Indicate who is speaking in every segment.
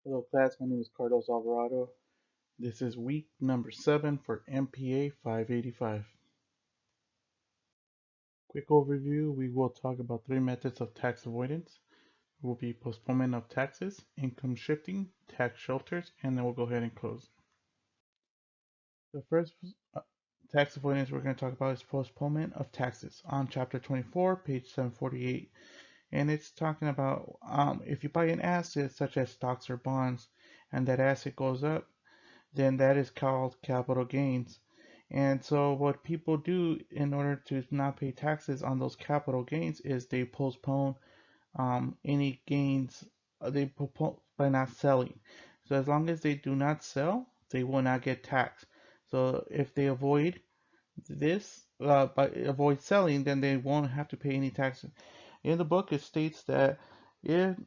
Speaker 1: Hello class, my name is Carlos Alvarado. This is week number 7 for MPA 585. Quick overview, we will talk about 3 methods of tax avoidance. It will be postponement of taxes, income shifting, tax shelters, and then we'll go ahead and close. The first tax avoidance we're going to talk about is postponement of taxes on chapter 24, page 748. And it's talking about if you buy an asset such as stocks or bonds and that asset goes up, then that is called capital gains. And so what people do in order to not pay taxes on those capital gains is they postpone any gains they postpone by not selling. So as long as they do not sell, they will not get taxed. So if they avoid this, by avoid selling, then they won't have to pay any taxes. In the book, it states that if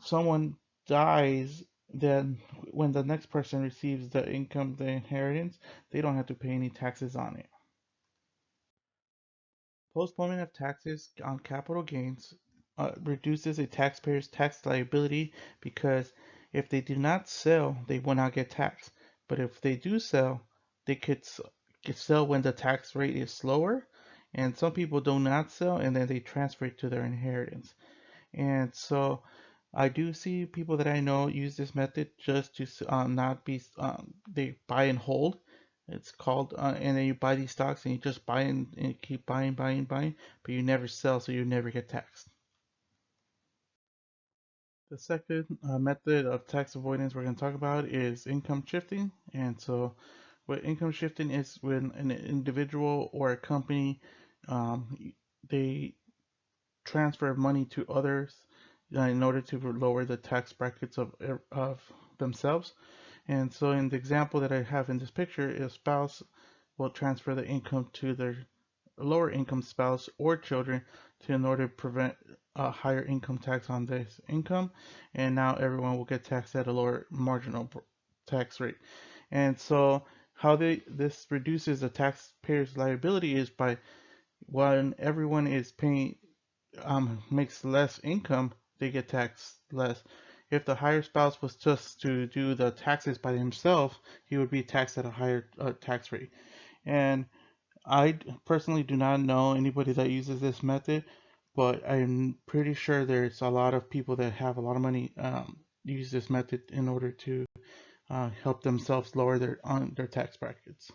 Speaker 1: someone dies, then when the next person receives the income, the inheritance, they don't have to pay any taxes on it. Postponement of taxes on capital gains reduces a taxpayer's tax liability because if they do not sell, they will not get taxed. But if they do sell, they could sell when the tax rate is lower. And some people do not sell and then they transfer it to their inheritance. And so I do see people that I know use this method just to not be, they buy and hold. It's called, and then you buy these stocks and you just buy and keep buying, buying, buying, but you never sell, so you never get taxed. The second method of tax avoidance we're going to talk about is income shifting. And so, what income shifting is when an individual or a company they transfer money to others in order to lower the tax brackets of themselves. And so in the example that I have in this picture, a spouse will transfer the income to their lower income spouse or children in order to prevent a higher income tax on this income. And now everyone will get taxed at a lower marginal tax rate. And so how this reduces the taxpayer's liability is by when everyone is paying makes less income, they get taxed less. If the higher spouse was just to do the taxes by himself, he would be taxed at a higher tax rate. And I personally do not know anybody that uses this method, but I'm pretty sure there's a lot of people that have a lot of money use this method in order to help themselves lower their tax brackets.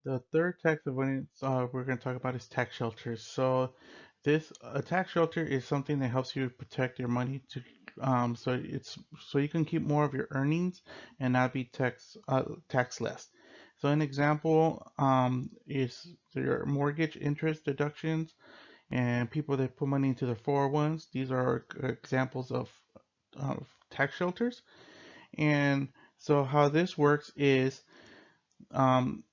Speaker 1: The third tax avoidance we're going to talk about is tax shelters. So this a tax shelter is something that helps you protect your money to so you can keep more of your earnings and not be tax less. So an example is your mortgage interest deductions and people that put money into their 401s. These are examples of tax shelters. And so how this works is um,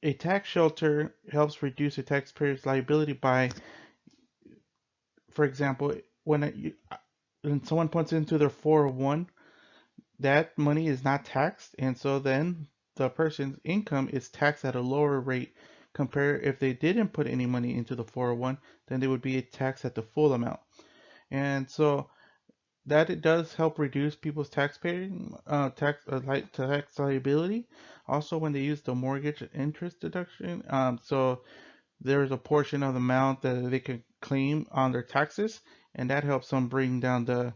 Speaker 1: a tax shelter helps reduce a taxpayer's liability by, for example, when someone puts into their 401, that money is not taxed, and so then the person's income is taxed at a lower rate compared if they didn't put any money into the 401, then they would be taxed at the full amount. And so that it does help reduce people's tax liability. Also, when they use the mortgage interest deduction, so there's a portion of the amount that they can claim on their taxes, and that helps them bring down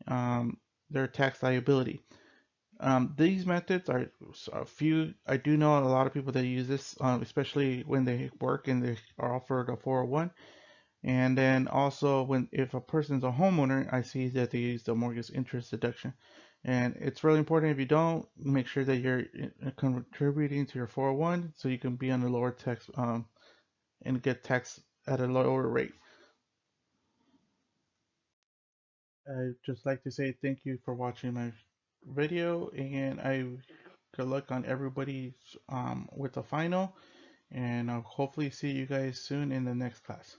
Speaker 1: um, their tax liability. These methods are a few. I do know a lot of people that use this, especially when they work and they are offered a 401. And then also when if a person's a homeowner, I see that they use the mortgage interest deduction. And it's really important if you don't, make sure that you're contributing to your 401 so you can be on a lower tax and get taxed at a lower rate. I'd just like to say thank you for watching my video, and good luck on everybody's with the final, and I'll hopefully see you guys soon in the next class.